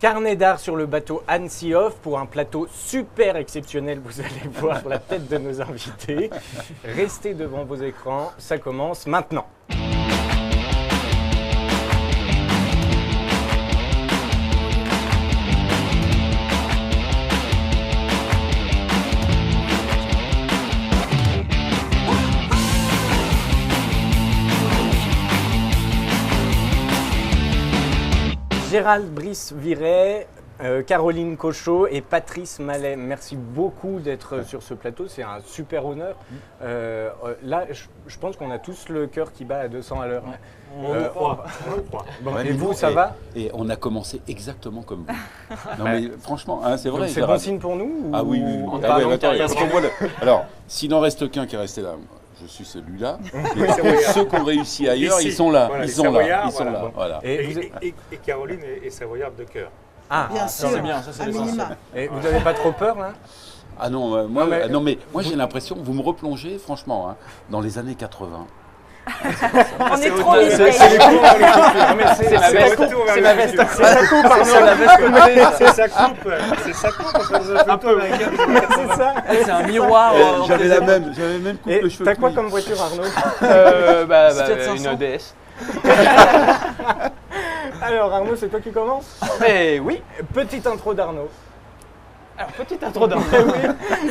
Carnet d'art sur le bateau Annecy Off pour un plateau super exceptionnel. Vous allez voir la tête de nos invités. Restez devant vos écrans, ça commence maintenant. Gérald Brice-Viret, Caroline Cochot et Patrice Mallet. Merci beaucoup d'être sur ce plateau, c'est un super honneur. Là, je pense qu'on a tous le cœur qui bat à 200 à l'heure. On le croit. Bon, et vous, ça va? Et on a commencé exactement comme vous. Non mais franchement, hein, c'est vrai. C'est bon signe pour nous? Ah oui. Parce qu'on voit Alors, s'il n'en reste qu'un qui est resté là, je suis celui-là. Mais par contre, ceux qui ont réussi ailleurs, ils sont là. Voilà, ils sont là. Voilà. Et Caroline est savoyarde de cœur. Ah, bien sûr, c'est bien, ça c'est l'essentiel. Et vous n'avez pas trop peur là? Ah non, moi j'ai l'impression, vous me replongez franchement, hein, dans les années 80. on est trop C'est C'est ma veste. C'est sa coupe, C'est sa coupe. C'est sa coupe. Un peu. C'est ça. C'est un miroir. J'avais la même coupe Et de cheveux. t'as quoi comme voiture, Arnaud? Une DS. Alors Arnaud, c'est toi qui commences? Mais oui. Petite intro d'Arnaud. Alors, petite intro d'un.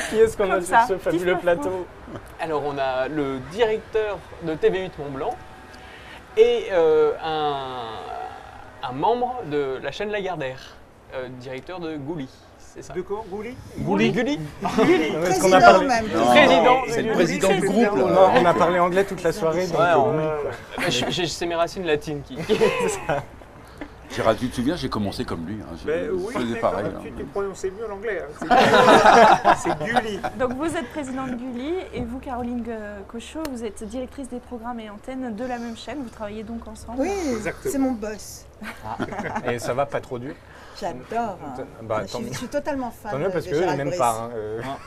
Qui est-ce qu'on a Comme sur ça, ce fabuleux plateau? Alors, on a le directeur de TV8 Mont-Blanc et un membre de la chaîne Lagardère, directeur de Gouli. C'est ça. De quoi? Gouli? Gouli. Est-ce qu'on a parlé? même. Président. C'est le président du groupe. Non, là. on a parlé anglais toute la soirée. Donc C'est mes racines latines qui. Gérald, tu te souviens, j'ai commencé comme lui. Hein. Oui, je faisais pareil. tu Hein. prononcé mieux l'anglais. C'est Gulli. Donc vous êtes présidente Gulli et vous, Caroline Cochot, vous êtes directrice des programmes et antennes de la même chaîne. Vous travaillez donc ensemble. Oui, Exactement. c'est mon boss. Et ça va pas trop dur? J'adore. Bah, Je suis totalement fan tant mieux parce de qu'eux, ils Gérald n'aiment Brice. pas.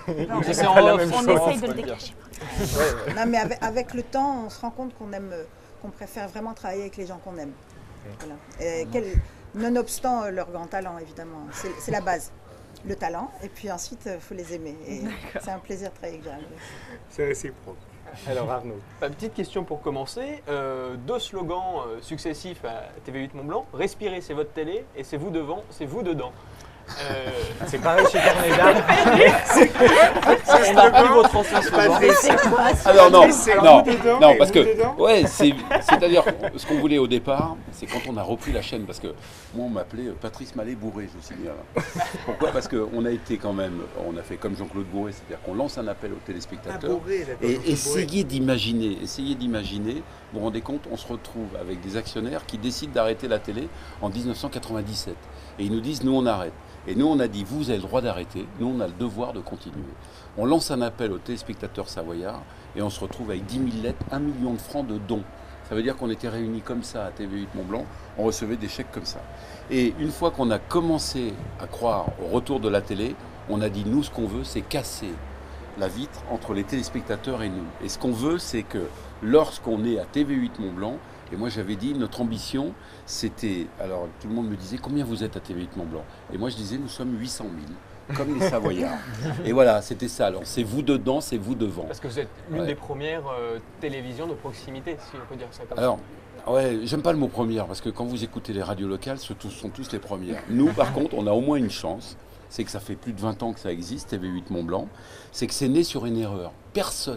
Non, C'est pas la en même off. on chose. essaye de le décacher. Non, mais avec le temps, on se rend compte qu'on préfère vraiment travailler avec les gens qu'on aime. Voilà. Nonobstant leur grand talent, évidemment. C'est la base. Le talent, et puis ensuite, il faut les aimer. Et c'est un plaisir de travailler avec Gérald Brice. C'est réciproque. Alors Arnaud. Petite question pour commencer. 2 slogans successifs à TV8 Mont-Blanc. Respirez, c'est votre télé, et c'est vous devant, c'est vous dedans. C'est pareil chez Carnet d'art. C'est un peu votre ancien slogan. Alors non, parce que dedans c'est-à-dire ce qu'on voulait au départ, c'est quand on a repris la chaîne, parce que moi on m'appelait Patrice Mallet Bourré, je vous signale. Pourquoi? Parce qu'on a été quand même, on a fait comme Jean-Claude Bourré, c'est-à-dire qu'on lance un appel aux téléspectateurs et essayez d'imaginer, vous vous rendez compte, on se retrouve avec des actionnaires qui décident d'arrêter la télé en 1997 et ils nous disent nous on arrête. Et nous, on a dit, vous avez le droit d'arrêter, nous, on a le devoir de continuer. On lance un appel aux téléspectateurs savoyards et on se retrouve avec 10 000 lettres, 1 million de francs de dons. Ça veut dire qu'on était réunis comme ça à TV8 Mont-Blanc, on recevait des chèques comme ça. Et une fois qu'on a commencé à croire au retour de la télé, on a dit, nous, ce qu'on veut, c'est casser la vitre entre les téléspectateurs et nous. Et ce qu'on veut, c'est que lorsqu'on est à TV8 Mont-Blanc, et moi j'avais dit, notre ambition, c'était, alors tout le monde me disait, combien vous êtes à TV8 Mont-Blanc? Et moi je disais, nous sommes 800 000, comme les Savoyards. Et voilà, c'était ça. Alors c'est vous dedans, c'est vous devant. Parce que vous êtes l'une des premières télévisions de proximité, si on peut dire ça comme ça. Alors, ouais, j'aime pas le mot première, parce que quand vous écoutez les radios locales, ce sont tous les premières. Nous, par contre, on a au moins une chance, c'est que ça fait plus de 20 ans que ça existe, TV8 Mont-Blanc, c'est que c'est né sur une erreur. Personne,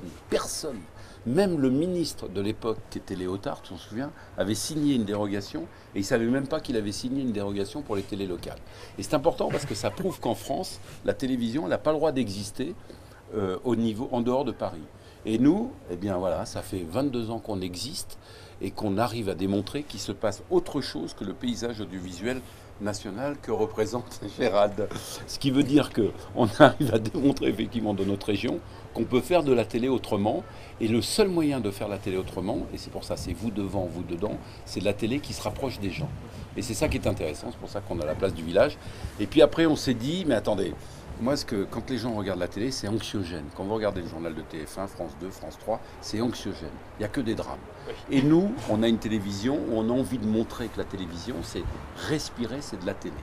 même le ministre de l'époque, qui était Léotard, tu t'en souviens, avait signé une dérogation, et il ne savait même pas qu'il avait signé une dérogation pour les télés locales. Et c'est important parce que ça prouve qu'en France, la télévision n'a pas le droit d'exister en dehors de Paris. Et nous, eh bien voilà, ça fait 22 ans qu'on existe et qu'on arrive à démontrer qu'il se passe autre chose que le paysage audiovisuel national que représente Gérald. Ce qui veut dire qu'on arrive à démontrer effectivement dans notre région qu'on peut faire de la télé autrement. Et le seul moyen de faire la télé autrement, et c'est pour ça c'est vous devant, vous dedans, c'est de la télé qui se rapproche des gens. Et c'est ça qui est intéressant, c'est pour ça qu'on a la place du village. Et puis après on s'est dit, mais attendez, moi quand les gens regardent la télé, c'est anxiogène. Quand vous regardez le journal de TF1, France 2, France 3, c'est anxiogène. Il n'y a que des drames. Et nous, on a une télévision où on a envie de montrer que la télévision, c'est respirer, c'est de la télé.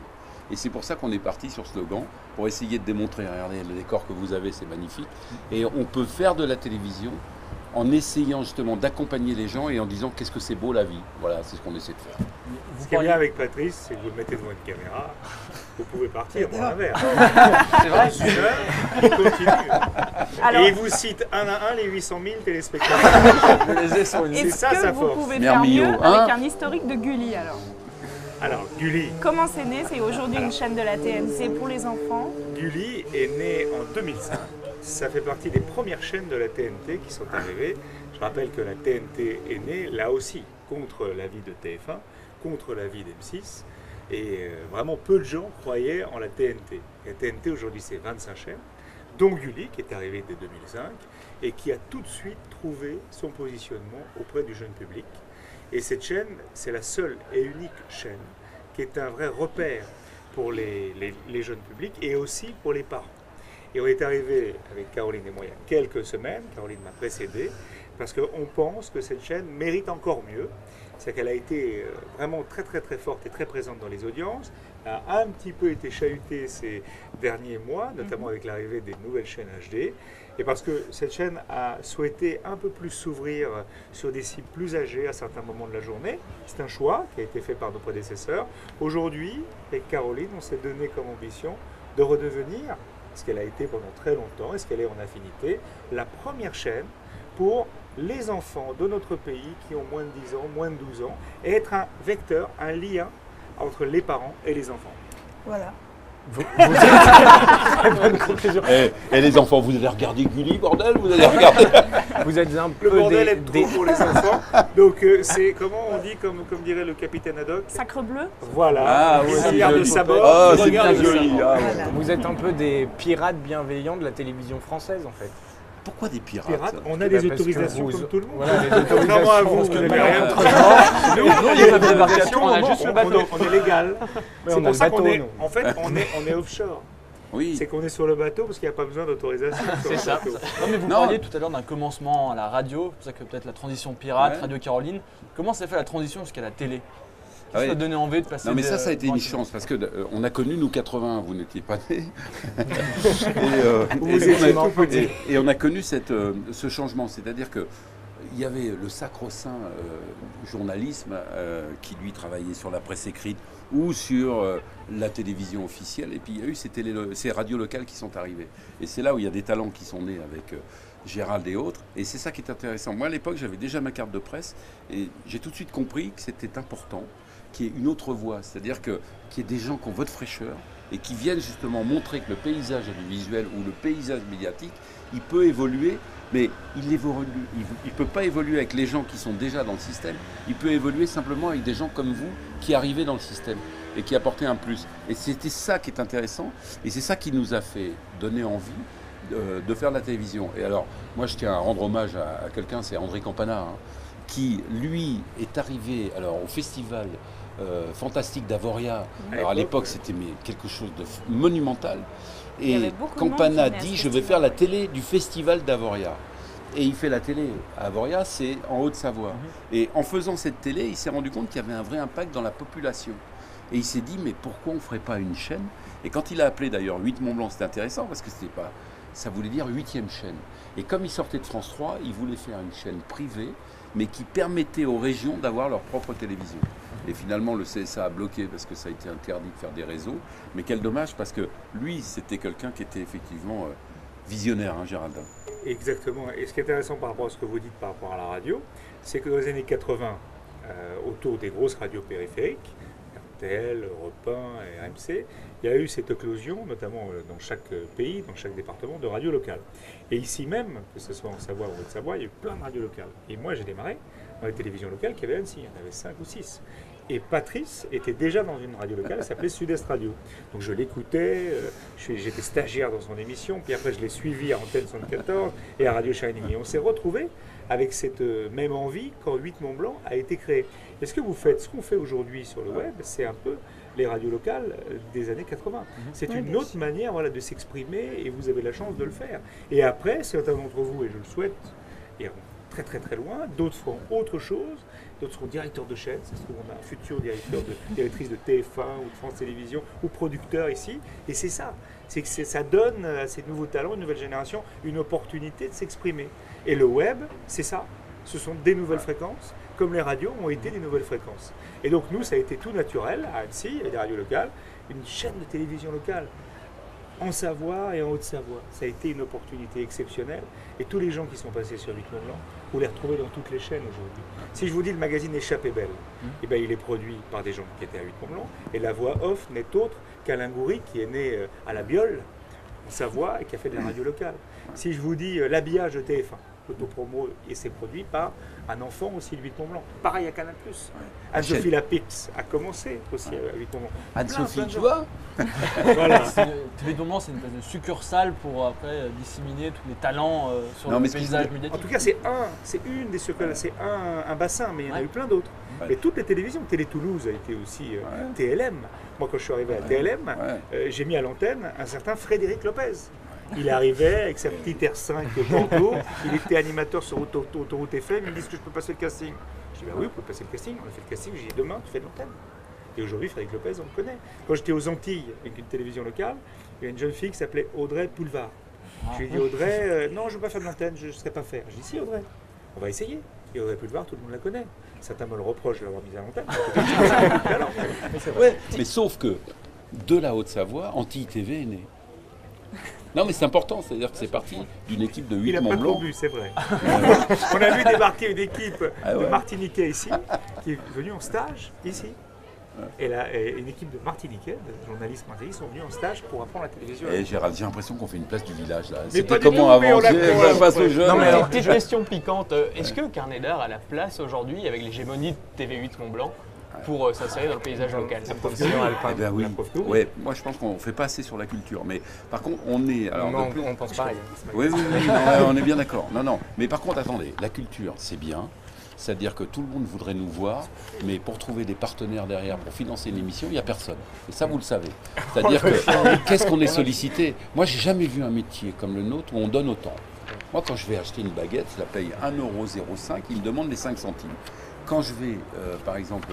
Et c'est pour ça qu'on est parti sur ce slogan, pour essayer de démontrer, regardez le décor que vous avez, c'est magnifique. Et on peut faire de la télévision en essayant justement d'accompagner les gens et en disant qu'est-ce que c'est beau la vie. Voilà, c'est ce qu'on essaie de faire. Ce qui est bien avec Patrice, c'est que vous le mettez devant une caméra, vous pouvez partir dans un verre. C'est vrai. Dans une heure, il continue. Alors, Et il vous cite un à un les 800 000 téléspectateurs. Les sont une... c'est est-ce ça, que sa vous force. pouvez Mère faire Millot, mieux hein avec un historique de Gulli alors? Alors, Gulli. Comment c'est né? C'est aujourd'hui une chaîne de la TNT pour les enfants. Gulli est né en 2005. Ça fait partie des premières chaînes de la TNT qui sont arrivées. Je rappelle que la TNT est née là aussi contre l'avis de TF1, contre l'avis d'M6. Et vraiment peu de gens croyaient en la TNT. La TNT aujourd'hui c'est 25 chaînes, dont Gulli qui est arrivé dès 2005 et qui a tout de suite trouvé son positionnement auprès du jeune public. Et cette chaîne, c'est la seule et unique chaîne qui est un vrai repère pour les jeunes publics et aussi pour les parents. Et on est arrivé avec Caroline et moi il y a quelques semaines, Caroline m'a précédé, parce qu'on pense que cette chaîne mérite encore mieux. C'est qu'elle a été vraiment très très très forte et très présente dans les audiences, a un petit peu été chahutée ces derniers mois, notamment avec l'arrivée des nouvelles chaînes HD, et parce que cette chaîne a souhaité un peu plus s'ouvrir sur des cibles plus âgées à certains moments de la journée. C'est un choix qui a été fait par nos prédécesseurs. Aujourd'hui, avec Caroline, on s'est donné comme ambition de redevenir, ce qu'elle a été pendant très longtemps, et ce qu'elle est en affinité, la première chaîne pour les enfants de notre pays qui ont moins de 10 ans, moins de 12 ans, et être un vecteur, un lien entre les parents et les enfants. Voilà. Très bonne conclusion. Et les enfants, vous allez regarder Gulli, bordel, vous allez regarder. Vous êtes un Le peu bordel est trop des- pour les enfants. Donc c'est, comment on dit, comme dirait le capitaine Haddock, Sacre bleu? voilà, Ah, il oui, regarde c'est le joli. sabot, Ah, il c'est regarde bien le joli. sabot. Ah, ouais. Voilà. Vous êtes un peu des pirates bienveillants de la télévision française en fait. Pourquoi des pirates Pirates, on a Bah, des parce que autorisations vous- comme tout le monde. Voilà, des Contrairement à vous, autorisations, vous parce que n'avez nous, rien. Nous, il y a pas de débarcation, on a juste le bateau. On est légal. Ouais, C'est on a pour le ça qu'on bateau, est, nous. en fait, on est offshore. Oui. C'est qu'on est sur le bateau parce qu'il n'y a pas besoin d'autorisation. sur C'est le ça. bateau. Non, mais vous Non. parliez tout à l'heure d'un commencement à la radio, c'est pour ça que peut-être la transition pirate, Ouais. Radio Caroline. Comment s'est fait la transition jusqu'à la télé? Ah Qu'est-ce qui oui. t'a donné envie de passer Non mais de- ça a été dans une la- chance parce que on a connu nous 80, vous n'étiez pas nés. Vous étiez tout petit. Et on a connu ce changement, c'est-à-dire que il y avait le sacro-saint journalisme qui lui travaillait sur la presse écrite ou sur la télévision officielle. Et puis il y a eu ces radios locales qui sont arrivées. Et c'est là où il y a des talents qui sont nés avec Gérald et autres. Et c'est ça qui est intéressant. Moi à l'époque j'avais déjà ma carte de presse et j'ai tout de suite compris que c'était important qu'il y ait une autre voie. C'est-à-dire qu'il y ait des gens qui ont votre fraîcheur et qui viennent justement montrer que le paysage audiovisuel ou le paysage médiatique, il peut évoluer. Mais il ne peut pas évoluer avec les gens qui sont déjà dans le système. Il peut évoluer simplement avec des gens comme vous qui arrivaient dans le système et qui apportaient un plus. Et c'était ça qui est intéressant. Et c'est ça qui nous a fait donner envie de faire de la télévision. Et alors, moi, je tiens à rendre hommage à quelqu'un, c'est André Campana, hein, qui, lui, est arrivé au festival fantastique d'Avoria. Alors, à l'époque, c'était quelque chose de monumental. Il y avait Et beaucoup de monde Campana qui venait à ce dit, je vais festival. faire la télé du festival d'Avoria. Et il fait la télé à Avoria, c'est en Haute-Savoie. Et en faisant cette télé, il s'est rendu compte qu'il y avait un vrai impact dans la population. Et il s'est dit, mais pourquoi on ne ferait pas une chaîne? Et quand il a appelé d'ailleurs 8 Mont-Blanc, c'était intéressant parce que ça voulait dire 8e chaîne. Et comme il sortait de France 3, il voulait faire une chaîne privée, mais qui permettait aux régions d'avoir leur propre télévision. Et finalement, le CSA a bloqué parce que ça a été interdit de faire des réseaux. Mais quel dommage, parce que lui, c'était quelqu'un qui était effectivement visionnaire, hein, Gérald. Exactement. Et ce qui est intéressant par rapport à ce que vous dites par rapport à la radio, c'est que dans les années 80, autour des grosses radios périphériques, RTL, Europe 1 et RMC, il y a eu cette éclosion, notamment dans chaque pays, dans chaque département, de radios locales. Et ici même, que ce soit en Savoie ou en Haute-Savoie, il y a eu plein de radios locales. Et moi, j'ai démarré dans les télévisions locales qui avaient Annecy, il y en avait 5 ou 6. Et Patrice était déjà dans une radio locale, elle s'appelait Sud-Est Radio. Donc je l'écoutais, j'étais stagiaire dans son émission, puis après je l'ai suivi à Antenne 74 et à Radio Shining. Et on s'est retrouvés avec cette même envie quand 8 Mont-Blanc a été créé. Et ce que vous faites, ce qu'on fait aujourd'hui sur le web, c'est un peu les radios locales des années 80. C'est Oui, une bien autre sûr. manière de s'exprimer et vous avez la chance de le faire. Et après, certains d'entre vous, et je le souhaite, iront très très très loin, d'autres feront autre chose, d'autres seront directeurs de chaîne, ça se trouve on a un futur directrice de TF1 ou de France Télévisions ou producteur ici, et c'est ça. C'est que ça donne à ces nouveaux talents, une nouvelle génération, une opportunité de s'exprimer. Et le web, c'est ça. Ce sont des nouvelles fréquences, comme les radios ont été des nouvelles fréquences. Et donc nous, ça a été tout naturel, à Annecy, il y a des radios locales, une chaîne de télévision locale, en Savoie et en Haute-Savoie. Ça a été une opportunité exceptionnelle. Et tous les gens qui sont passés sur 8 Mont-Blanc, vous les retrouvez dans toutes les chaînes aujourd'hui. Si je vous dis le magazine Échappée Belle, eh ben, il est produit par des gens qui étaient à 8 Mont-Blanc. Et la voix off n'est autre qu'Alain Goury, qui est né à la Biole, en Savoie, et qui a fait de la radio locale. Si je vous dis l'habillage de TF1, l'autopromo, et c'est produit par un enfant aussi de 8 Mont-Blanc. Pareil à Canal+. Anne-Sophie Lapix a commencé aussi à 8 Mont-Blanc. Anne-Sophie, tu vois Voilà. TV Mont-Blanc, c'est une espèce de succursale pour après disséminer tous les talents sur Non, mais le ce qui paysage veut- médiatique. En tout cas, c'est une des succursales, c'est un bassin, mais il y en a Ouais. eu plein d'autres. Ouais. Et toutes les télévisions, Télé Toulouse a été aussi TLM. Moi, quand je suis arrivé à TLM, j'ai mis à l'antenne un certain Frédéric Lopez. Il arrivait avec sa petite R5 Bordeaux, il était animateur sur Autoroute FM, il me dit: est-ce que je peux passer le casting? Je dis: bah oui, vous pouvez passer le casting. On a fait le casting, j'ai dit: demain, tu fais de l'antenne. Et aujourd'hui, Frédéric Lopez, on le connaît. Quand j'étais aux Antilles avec une télévision locale, il y a une jeune fille qui s'appelait Audrey Poulevard. Je lui ai dit: Audrey, non, je ne veux pas faire de l'antenne, je ne saurais pas faire. Je dis: si, Audrey, on va essayer. Et Audrey Poulevard, tout le monde la connaît. Certains me le reprochent de l'avoir mise à l'antenne. Ouais, mais sauf que de la Haute-Savoie, Antilles TV est né. Non, mais c'est important, c'est-à-dire que c'est parti d'une équipe de 8 Il n'a pas trop Mont-Blanc. bu, c'est vrai. On a vu débarquer une équipe Ah ouais. de Martiniquais ici, qui est venue en stage ici. Et là, une équipe de Martiniquais, de journalistes martiniquais, sont venus en stage pour apprendre la télévision. Et Gérald, j'ai l'impression qu'on fait une place du village là. Mais C'était pas du comment tout, mais on avancer l'a- on passe aux jeunes. Non, mais alors, Petite question piquante. Est-ce que Carnet d'Art a la place aujourd'hui, avec l'hégémonie de TV8 Mont-Blanc, pour s'insérer dans le paysage local? Eh ben oui. La pauvre Nourri. Ouais, moi je pense qu'on ne fait pas assez sur la culture. Mais par contre, on est. Alors, Non, de plus- on pense pareil. Oui, oui, oui, non, ouais, on est bien d'accord. Non, non. Mais par contre, attendez, la culture, c'est bien. C'est-à-dire que tout le monde voudrait nous voir, mais pour trouver des partenaires derrière, pour financer une émission, il n'y a personne. Et ça, vous le savez. C'est-à-dire que, qu'est-ce qu'on est sollicité? Moi, j'ai jamais vu un métier comme le nôtre où on donne autant. Moi, quand je vais acheter une baguette, je la paye 1,05 €, il me demande les 5 centimes. Quand je vais, par exemple,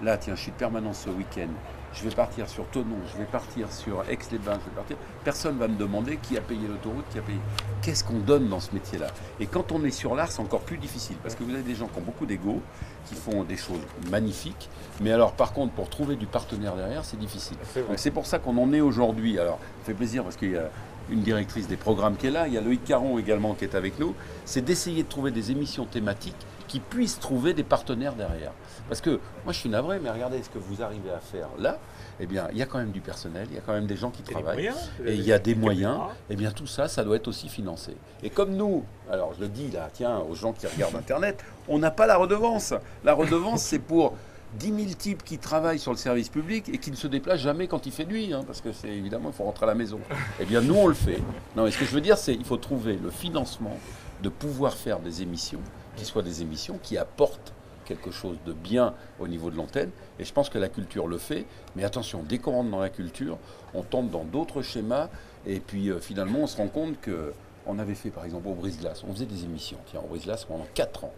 là, tiens, je suis de permanence ce week-end, je vais partir sur Thonon, je vais partir sur Aix-les-Bains, je vais partir. Personne ne va me demander qui a payé l'autoroute, qui a payé. Qu'est-ce qu'on donne dans ce métier-là? Et quand on est sur l'art, c'est encore plus difficile, parce que vous avez des gens qui ont beaucoup d'ego, qui font des choses magnifiques, mais alors par contre, pour trouver du partenaire derrière, c'est difficile. Donc c'est pour ça qu'on en est aujourd'hui. Alors, ça fait plaisir parce qu'il y a une directrice des programmes qui est là, il y a Loïc Caron également qui est avec nous, c'est d'essayer de trouver des émissions thématiques qui puissent trouver des partenaires derrière. Parce que moi je suis navré, mais regardez ce que vous arrivez à faire là, eh bien il y a quand même du personnel, il y a quand même des gens qui Il y a des travaillent, moyens, et il y a des caméras. moyens, eh bien tout ça, ça doit être aussi financé. Et comme nous, alors je le dis là, tiens, aux gens qui regardent Internet, on n'a pas la redevance. La redevance c'est pour 10 000 types qui travaillent sur le service public et qui ne se déplacent jamais quand il fait nuit, hein, parce que c'est évidemment, il faut rentrer à la maison. Eh bien, nous, on le fait. Non, mais ce que je veux dire, c'est qu'il faut trouver le financement de pouvoir faire des émissions qui soient des émissions qui apportent quelque chose de bien au niveau de l'antenne. Et je pense que la culture le fait. Mais attention, dès qu'on rentre dans la culture, on tombe dans d'autres schémas. Et puis, finalement, on se rend compte que on avait fait, par exemple, au Brise-Glace, on faisait des émissions. Tiens, au Brise-Glace, pendant 4 ans,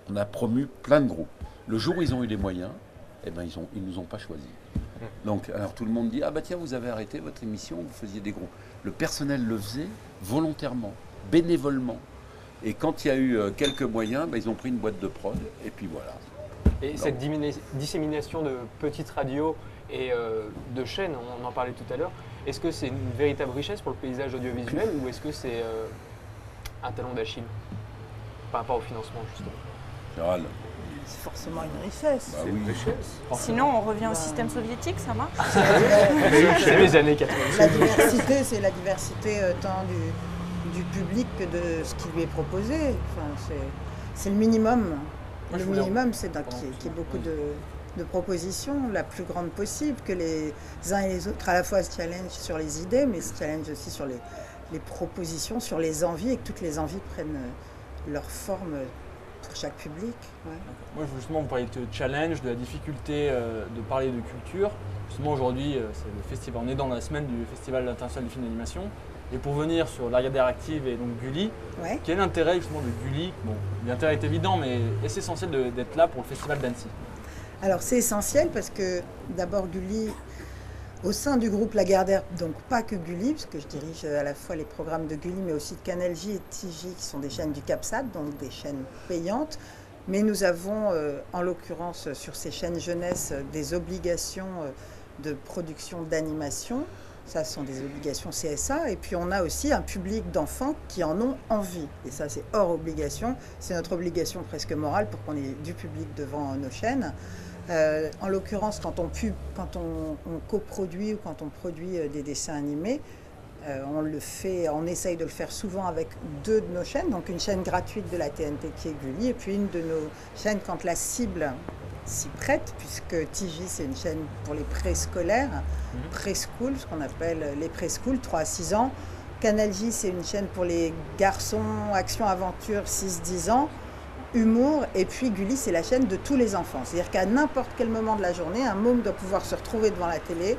on a promu plein de groupes. Le jour où ils ont eu les moyens, eh ben, ils nous ont pas choisis. Donc, alors tout le monde dit: ah bah tiens, vous avez arrêté votre émission, vous faisiez des groupes. Le personnel le faisait volontairement, bénévolement. Et quand il y a eu quelques moyens, bah, ils ont pris une boîte de prod, et puis voilà. Et cette dissémination de petites radios et de chaînes, on en parlait tout à l'heure, est-ce que c'est une véritable richesse pour le paysage audiovisuel ou est-ce que c'est un talon d'Achille par rapport au financement, justement? Gérald, C'est forcément une richesse. bah oui. Sinon, on revient au système soviétique, ça marche? C'est les années 80. La diversité, c'est la diversité tant du public que de ce qui lui est proposé. Enfin, c'est le minimum. Moi, Le je voulais- minimum, c'est qu'il y ait beaucoup de propositions, la plus grande possible, que les uns et les autres à la fois se challengent sur les idées, mais se challengent aussi sur les propositions, sur les envies, et que toutes les envies prennent leur forme pour chaque public. Ouais. Moi, justement, vous parlez de challenge, de la difficulté de parler de culture. Justement, aujourd'hui, c'est le festival. On est dans la semaine du Festival international du film d'animation. Et pour venir sur Lagardère Active et donc Gulli, Ouais. quel est l'intérêt justement de Gulli? Bon, l'intérêt est évident, mais est-ce essentiel d'être là pour le Festival d'Annecy? Alors c'est essentiel parce que d'abord Gulli, au sein du groupe Lagardère, donc pas que Gulli, parce que je dirige à la fois les programmes de Gulli, mais aussi de Canal J et de TJ, qui sont des chaînes du CAPSAT, donc des chaînes payantes. Mais nous avons, en l'occurrence, sur ces chaînes jeunesse, des obligations de production d'animation. Ça, ce sont des obligations CSA. Et puis, on a aussi un public d'enfants qui en ont envie. Et ça, c'est hors obligation. C'est notre obligation presque morale pour qu'on ait du public devant nos chaînes. En l'occurrence, quand on coproduit ou quand on produit des dessins animés, on essaye de le faire souvent avec 2 de nos chaînes. Donc, une chaîne gratuite de la TNT qui est Gulli et puis une de nos chaînes quand la cible s'y prête, puisque TJ, c'est une chaîne pour les préscolaires, preschool, ce qu'on appelle les preschool, 3 à 6 ans. Canal J, c'est une chaîne pour les garçons, action-aventure, 6-10 ans, humour. Et puis Gulli, c'est la chaîne de tous les enfants. C'est-à-dire qu'à n'importe quel moment de la journée, un môme doit pouvoir se retrouver devant la télé,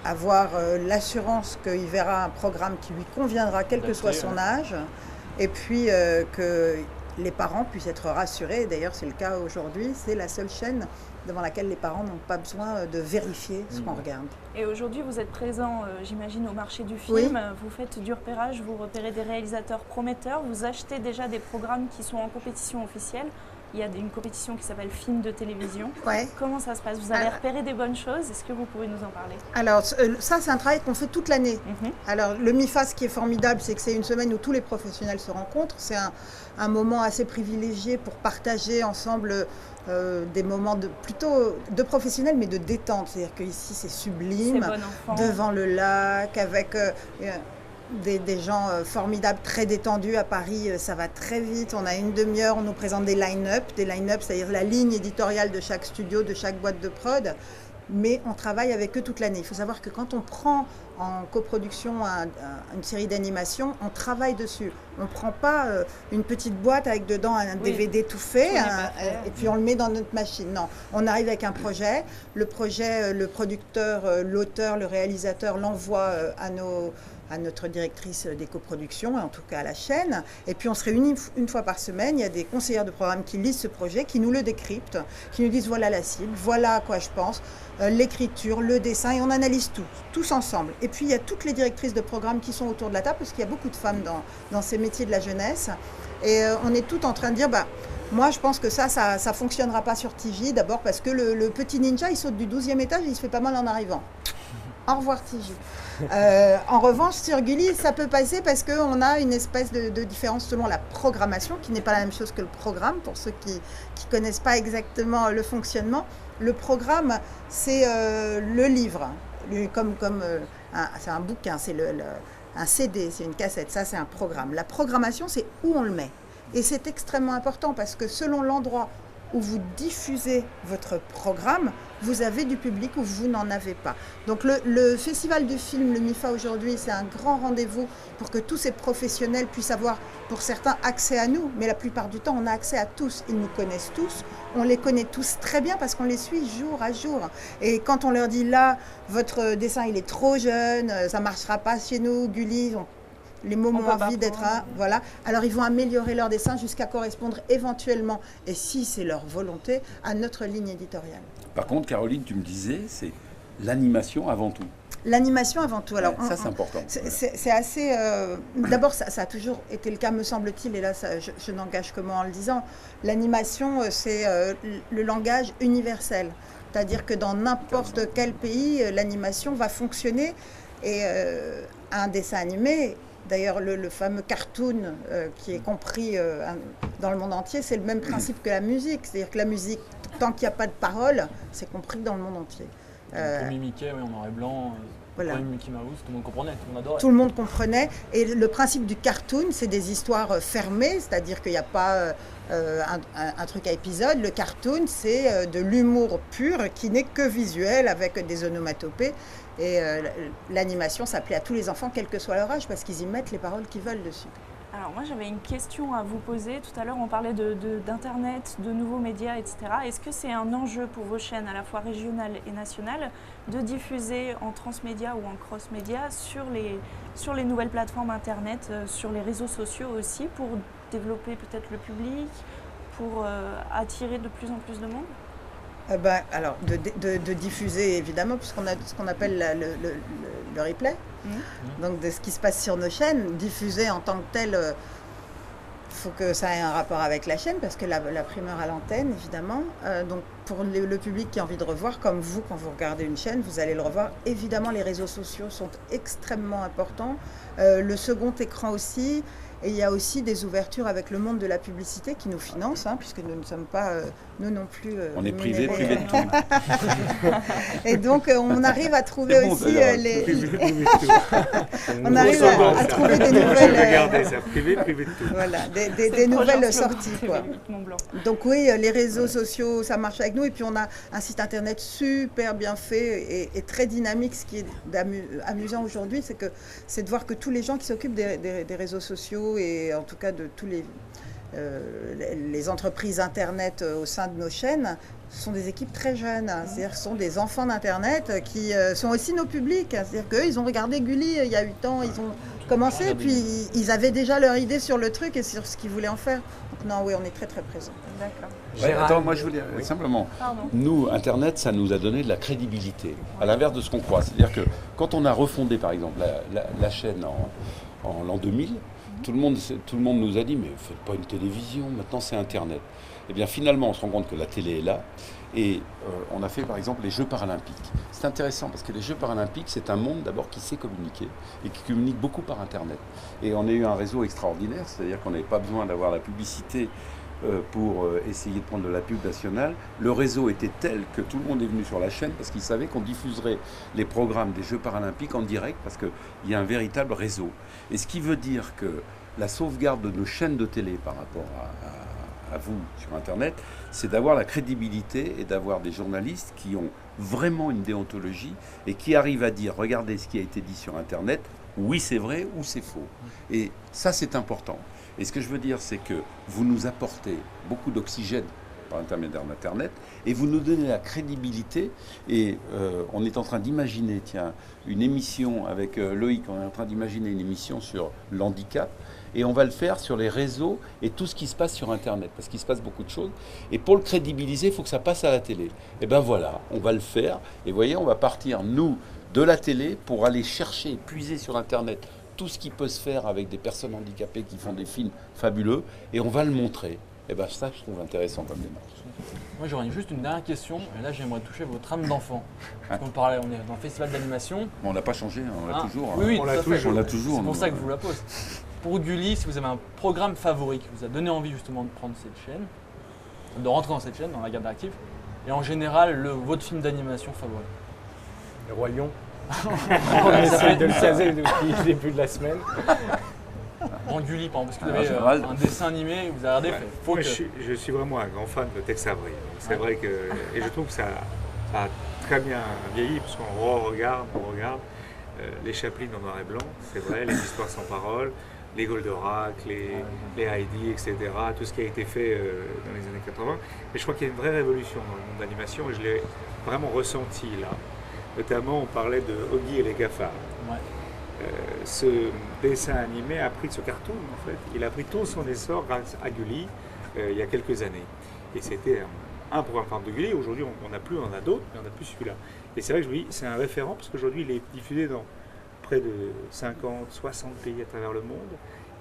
avoir l'assurance qu'il verra un programme qui lui conviendra, quel que soit son âge, et puis que les parents puissent être rassurés. D'ailleurs, c'est le cas aujourd'hui. C'est la seule chaîne devant laquelle les parents n'ont pas besoin de vérifier ce qu'on regarde. Et aujourd'hui, vous êtes présent, j'imagine, au marché du film. Oui. Vous faites du repérage, vous repérez des réalisateurs prometteurs. Vous achetez déjà des programmes qui sont en compétition officielle. Il y a une compétition qui s'appelle Film de télévision. Ouais. Comment ça se passe? Vous avez repéré des bonnes choses? Est-ce que vous pouvez nous en parler? Alors, ça, c'est un travail qu'on fait toute l'année. Alors, le MIFA, ce qui est formidable, c'est que c'est une semaine où tous les professionnels se rencontrent. C'est un moment assez privilégié pour partager ensemble des moments plutôt de professionnels, mais de détente. C'est-à-dire qu'ici, c'est sublime, C'est bon enfant. devant le lac, avec des gens formidables, très détendus. À Paris, ça va très vite. On a une demi-heure, on nous présente des line-up, c'est-à-dire la ligne éditoriale de chaque studio, de chaque boîte de prod. Mais on travaille avec eux toute l'année. Il faut savoir que quand on prend en coproduction une série d'animation, on travaille dessus. On ne prend pas une petite boîte avec dedans un DVD tout fait et puis on le met dans notre machine. Non, on arrive avec un projet. Le projet, le producteur, l'auteur, le réalisateur l'envoie à notre directrice des coproductions, en tout cas à la chaîne. Et puis on se réunit une fois par semaine. Il y a des conseillères de programme qui lisent ce projet, qui nous le décryptent, qui nous disent voilà la cible, voilà à quoi je pense, l'écriture, le dessin, et on analyse tout, tous ensemble. Et puis il y a toutes les directrices de programme qui sont autour de la table, parce qu'il y a beaucoup de femmes dans ces métiers de la jeunesse. Et on est toutes en train de dire, moi je pense que ça fonctionnera pas sur TJ, d'abord parce que le petit ninja, il saute du 12e étage et il se fait pas mal en arrivant. Au revoir TJ. En revanche, sur Gulli, ça peut passer parce qu'on a une espèce de différence selon la programmation, qui n'est pas la même chose que le programme, pour ceux qui ne connaissent pas exactement le fonctionnement. Le programme, c'est le livre, c'est un bouquin, c'est un CD, c'est une cassette, ça c'est un programme. La programmation, c'est où on le met. Et c'est extrêmement important parce que selon l'endroit où vous diffusez votre programme, vous avez du public ou vous n'en avez pas. Donc le Festival du film, le MIFA aujourd'hui, c'est un grand rendez-vous pour que tous ces professionnels puissent avoir, pour certains, accès à nous. Mais la plupart du temps, on a accès à tous. Ils nous connaissent tous. On les connaît tous très bien parce qu'on les suit jour à jour. Et quand on leur dit là, votre dessin, il est trop jeune, ça ne marchera pas chez nous, Gulli, les mômes ont envie d'être là, voilà. Alors ils vont améliorer leur dessin jusqu'à correspondre éventuellement, et si c'est leur volonté, à notre ligne éditoriale. Par contre, Caroline, tu me disais, c'est l'animation avant tout. L'animation avant tout. Alors, ça, c'est important. C'est assez... D'abord, ça a toujours été le cas, me semble-t-il, et là, je n'engage que moi en le disant. L'animation, c'est le langage universel. C'est-à-dire que dans n'importe quel pays, l'animation va fonctionner. Et un dessin animé... D'ailleurs, le fameux cartoon qui est compris dans le monde entier, c'est le même principe que la musique. C'est-à-dire que la musique, tant qu'il n'y a pas de paroles, c'est compris dans le monde entier. Le premier Mickey, en noir et blanc, voilà. Le premier Mickey Mouse, tout le monde comprenait, tout le monde adorait. Tout le monde comprenait. Et le principe du cartoon, c'est des histoires fermées, c'est-à-dire qu'il n'y a pas un truc à épisode. Le cartoon, c'est de l'humour pur qui n'est que visuel, avec des onomatopées. Et l'animation s'appelait à tous les enfants, quel que soit leur âge, parce qu'ils y mettent les paroles qu'ils veulent dessus. Alors moi j'avais une question à vous poser. Tout à l'heure on parlait d'Internet, de nouveaux médias, etc. Est-ce que c'est un enjeu pour vos chaînes à la fois régionales et nationales de diffuser en transmédia ou en cross-média sur les nouvelles plateformes Internet, sur les réseaux sociaux aussi, pour développer peut-être le public, pour attirer de plus en plus de monde? Alors, de diffuser évidemment, puisqu'on a ce qu'on appelle le replay, donc de ce qui se passe sur nos chaînes, diffuser en tant que tel, il faut que ça ait un rapport avec la chaîne, parce que la primeur à l'antenne, évidemment. Donc pour le public qui a envie de revoir, comme vous, quand vous regardez une chaîne, vous allez le revoir. Évidemment, les réseaux sociaux sont extrêmement importants. Le second écran aussi. Et il y a aussi des ouvertures avec le monde de la publicité qui nous finance, puisque nous ne sommes pas, nous non plus... on est privé de tout. Et donc, on arrive à trouver aussi on arrive à trouver des nouvelles... Regardez ça, privé de tout. Voilà, des nouvelles sorties, quoi. Donc oui, les réseaux sociaux, ça marche avec nous. Et puis, on a un site internet super bien fait et très dynamique. Ce qui est amusant aujourd'hui, c'est de voir que tous les gens qui s'occupent des réseaux sociaux, et en tout cas de tous les entreprises Internet au sein de nos chaînes, sont des équipes très jeunes. C'est-à-dire ce sont des enfants d'Internet qui sont aussi nos publics. C'est-à-dire qu'eux, ils ont regardé Gulli il y a 8 ans, ils ont commencé, puis ils avaient déjà leur idée sur le truc et sur ce qu'ils voulaient en faire. Donc non, oui, on est très très présents. D'accord. Ouais, attends, moi je voulais simplement, nous, Internet, ça nous a donné de la crédibilité, à l'inverse de ce qu'on croit. C'est-à-dire que quand on a refondé, par exemple, la chaîne en l'an 2000, tout le monde nous a dit, mais faites pas une télévision, maintenant c'est Internet. Et bien finalement, on se rend compte que la télé est là, et on a fait par exemple les Jeux paralympiques. C'est intéressant parce que les Jeux paralympiques, c'est un monde d'abord qui sait communiquer, et qui communique beaucoup par Internet. Et on a eu un réseau extraordinaire, c'est-à-dire qu'on n'avait pas besoin d'avoir la publicité pour essayer de prendre de la pub nationale. Le réseau était tel que tout le monde est venu sur la chaîne parce qu'il savait qu'on diffuserait les programmes des Jeux paralympiques en direct parce qu'il y a un véritable réseau. Et ce qui veut dire que la sauvegarde de nos chaînes de télé par rapport à vous sur Internet, c'est d'avoir la crédibilité et d'avoir des journalistes qui ont vraiment une déontologie et qui arrivent à dire, regardez ce qui a été dit sur Internet, oui c'est vrai ou c'est faux. Et ça c'est important. Et ce que je veux dire, c'est que vous nous apportez beaucoup d'oxygène par l'intermédiaire d'Internet, et vous nous donnez la crédibilité. Et on est en train d'imaginer, une émission avec Loïc, on est en train d'imaginer une émission sur l'handicap, et on va le faire sur les réseaux et tout ce qui se passe sur Internet, parce qu'il se passe beaucoup de choses. Et pour le crédibiliser, il faut que ça passe à la télé. Et ben voilà, on va le faire. Et vous voyez, on va partir, nous, de la télé pour aller chercher et puiser sur Internet tout ce qui peut se faire avec des personnes handicapées qui font des films fabuleux, et on va le montrer. Et bien ça, je trouve intéressant comme démarche. Moi, j'aurais juste une dernière question, et là, j'aimerais toucher votre âme d'enfant. Parce qu'on parlait, on est dans le festival d'animation. On l'a pas changé, on l'a toujours. Oui, on l'a toujours. On l'a toujours. C'est pour ça que je vous la pose. Pour Gulli, si vous avez un programme favori qui vous a donné envie justement de prendre cette chaîne, de rentrer dans cette chaîne, dans la garde active, et en général, votre film d'animation favori. Le Roi Lion. On essaie de le caser depuis le début de la semaine. En Gulli, par exemple, parce que vous avez un dessin animé, vous avez regardé. Moi, je suis vraiment un grand fan de Tex Avery. C'est vrai que, et je trouve que ça a très bien vieilli, parce qu'on regarde les Chaplin en noir et blanc, c'est vrai, les histoires sans parole, les Goldorak, les Heidi, etc., tout ce qui a été fait dans les années 80. Mais je crois qu'il y a une vraie révolution dans le monde de l'animation, et je l'ai vraiment ressenti là. Notamment, on parlait de Oggy et les cafards. Ouais. Ce dessin animé a pris, ce cartoon en fait, il a pris tout son essor grâce à Gulli il y a quelques années. Et c'était un programme de Gulli. Aujourd'hui, on n'a plus, on en a d'autres, mais on n'a plus celui-là. Et c'est vrai que je me dis, c'est un référent parce qu'aujourd'hui, il est diffusé dans près de 50, 60 pays à travers le monde.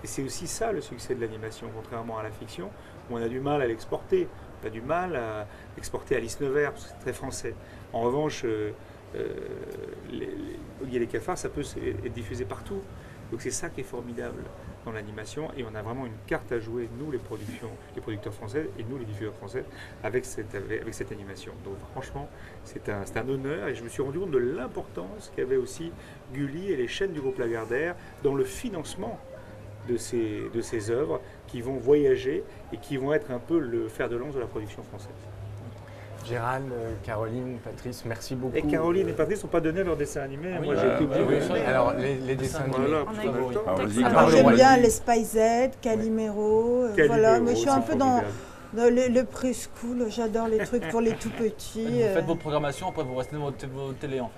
Et c'est aussi ça le succès de l'animation, contrairement à la fiction, où on a du mal à l'exporter. On a du mal à l'exporter à Alice Nevers, parce que c'est très français. En revanche, Oggy et les cafards, ça peut être diffusé partout. Donc c'est ça qui est formidable dans l'animation, et on a vraiment une carte à jouer, nous les producteurs français et nous les diffuseurs français, avec cette animation. Donc franchement, c'est un honneur, et je me suis rendu compte de l'importance qu'avait aussi Gulli et les chaînes du groupe Lagardère dans le financement de ces œuvres qui vont voyager et qui vont être un peu le fer de lance de la production française. Gérald, Caroline, Patrice, merci beaucoup. Et Caroline et Patrice sont pas donnés leur dessin animé. Ah oui, Moi, bah, j'ai tout oui, dit. oui. Alors, les dessins animés. Voilà, On a tout en eu- même temps. Ah, vas-y. À part Alors, le j'aime Roi bien Lion. les Spice Z, Calimero, Calimero, voilà, mais je suis un c'est peu dans formidable. le preschool, j'adore les trucs pour les tout petits. Vous faites votre programmation, après vous restez devant votre télé en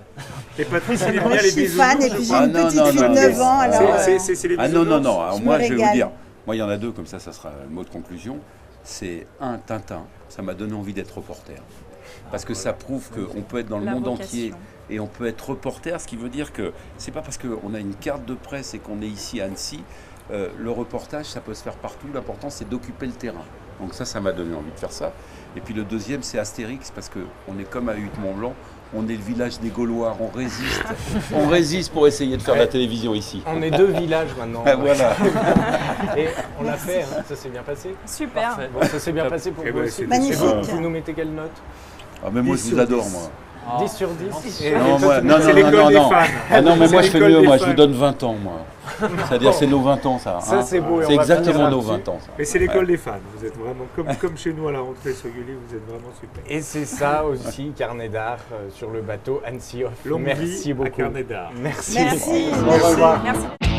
fait. Et Patrice, il aime Moi, bien je les suis bisous. fan et puis j'ai Ah, une non, petite non, fille de non, 9 ans, mais- alors C'est les Ah bisous. non, non, non. Alors, Je moi, me je vais vous régale. dire. Moi, il y en a deux, comme ça sera le mot de conclusion. C'est un, Tintin. Ça m'a donné envie d'être reporter. Parce que ça prouve qu'on peut être dans le La monde vocation. entier et on peut être reporter, ce qui veut dire que c'est pas parce qu'on a une carte de presse et qu'on est ici à Annecy, le reportage, ça peut se faire partout. L'important, c'est d'occuper le terrain. Donc ça m'a donné envie de faire ça. Et puis le deuxième, c'est Astérix, parce qu'on est comme à Hutte-Mont-Blanc, on est le village des Gaulois, on résiste. On résiste pour essayer de faire de la télévision ici. On est 2 villages maintenant. Ah, voilà. Et on l'a fait, hein, ça s'est bien passé. Super. Parfait. Bon, ça s'est bien passé pour Eh vous ben, aussi. c'est Magnifique. Et vous nous mettez quelle note? Ah, mais moi, 10 je vous sur adore, 10. moi. 10 sur 10. Et Non, toi, moi, tu non, nous- C'est non, l'école non, des non. fans. Ah non, mais C'est moi, je fais l'école mieux, des moi, je fans. vous donne 20 ans, moi. C'est-à-dire, c'est nos 20 ans, ça. Ça, hein. c'est beau. et C'est on va finir exactement nos là-dessus. 20 ans, ça. Mais c'est l'école des fans. Vous êtes vraiment comme chez nous à la rentrée sur Gulli, vous êtes vraiment super. Et c'est ça aussi, carnet d'art sur le bateau Annecy Off. Longue Merci vie à beaucoup. Carnet d'art. Merci. Merci. Au revoir. Merci.